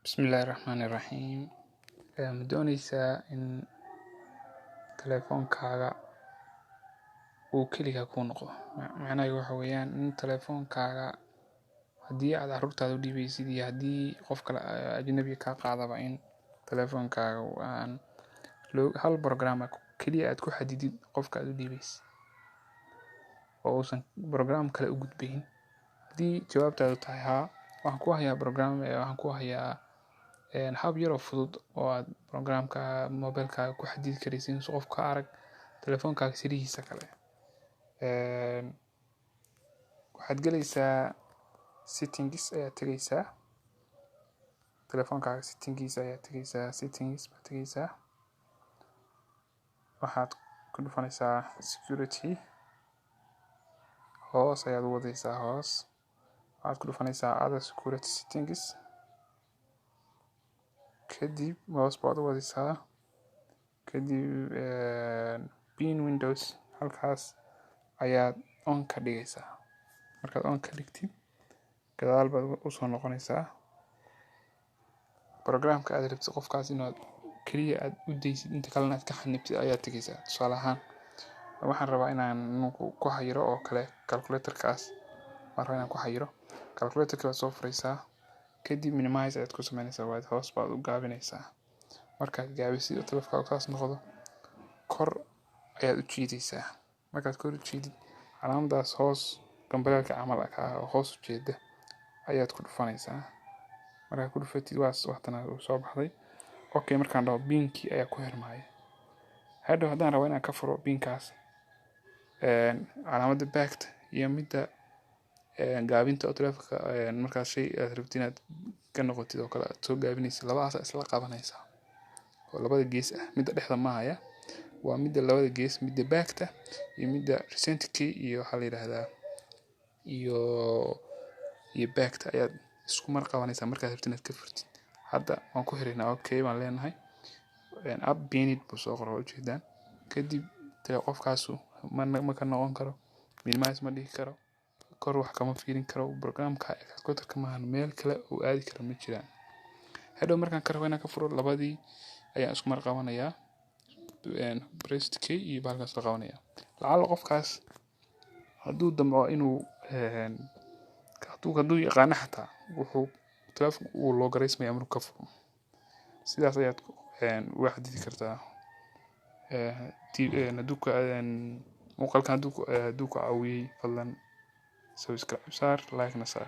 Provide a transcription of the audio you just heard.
Bismillahirrahmanirrahiim. Ma doonaysaa in telefoonkaaga uu kaliya kuu noqdo? Macnaheedu waxa weeyaan in telefoonkaaga haddii aad carruurtaada u dhiibaysid iyo haddii qof kale ajnabi ka qaadaba in telefoonkaaga aan hal program kaliya aad ku xadidid qofka aad u dhiibaysid oo uusan program kale u gudbin. Haddii jawaabtaadu tahay haa, waxaan ku hayaa program, waxaan ku hayaa hab yar oo fudud oo aad programka mobilkaaga ku xadidi karaysid si qofka arag telefoonkaaga sirihiisa kale. Waxaad galaysaa settings ayaad tagaysaa, telefoonkaaga settings baad tagaysaa, waxaad ku dhufanaysaa security, hoos ayaad u wadaysaa, waxaad ku dhufanaysaa other security settings, kadib hoos baad u wadaysaa, kadib pin windows halkaas ayaad on ka dhigaysaa. Markaad on ka dhigtid, gadaal baad u soo noqonaysaa. Programka aad rabtid qofkaas inaad kaliya aad u daysid inta kalena aad ka xanibtid ayaad tagaysaa. Tusaale ahaan, waxaan rabaa inaan ku xayiro oo kale calculator-kaas. Calculator-ka waad soo furaysaa, kadib minimize ayaad ku samaynaysaa, hoos baad u gaabinaysaa. Markaad gaabisid oo telefoonkaaga saas noqdo, kor ayaad u jiidaysaa. Markaad kor u jiidid, calaamadaas hoos gambaleelka camal oo hoos u jeeda ayaad ku dhufanaysaa. Markaad ku dhufatid waxtana uu soo baxday. Okay, markaan dhaho pin-kii ayaa ku xirmaya. Hadhow haddaan rabo inaan ka furo pin-kaas, calaamadda backed iyo midda gaabinta oo telefoonka markaas shay aad rabtid inaad ka noqotid oo kale aad soo gaabinaysid, labadaas isla qabanaysaa oo labada gees ah. Midda dhexda maaha, waa midda labada gees, midda backed iyo midda recent key iyo waxa la yiraahdaa iyo backed ayaad isku mar qabanaysaa markaad rabtid inaad ka furtid. Hadda waan ku xiraynaa, okay baan leenahay. App pinned buu soo qoray ujeedaan. Kadib qofkaasu ma ka noqon karo, minimize ma dhihi karo, kor wax kama fiirin karo. Programka calculator-ka maahan, meel kale oo aadi karo ma jiraan. Hadhow markaan ka rabo inaan ka furo, labadii ayaan isku mar qabanayaa, pressed key iyo bahalkaas la qabanayaa. Lacalla qofkaas hadduu damco inuu hadduu yaqaan xataa telefoonka uu loo garaysmayaa markuu ka furo. Sidaas ayaad uga xadidi kartaa. Muuqaalkan hadduu ku caawiyay, fadlan subscribe saar, like na saar.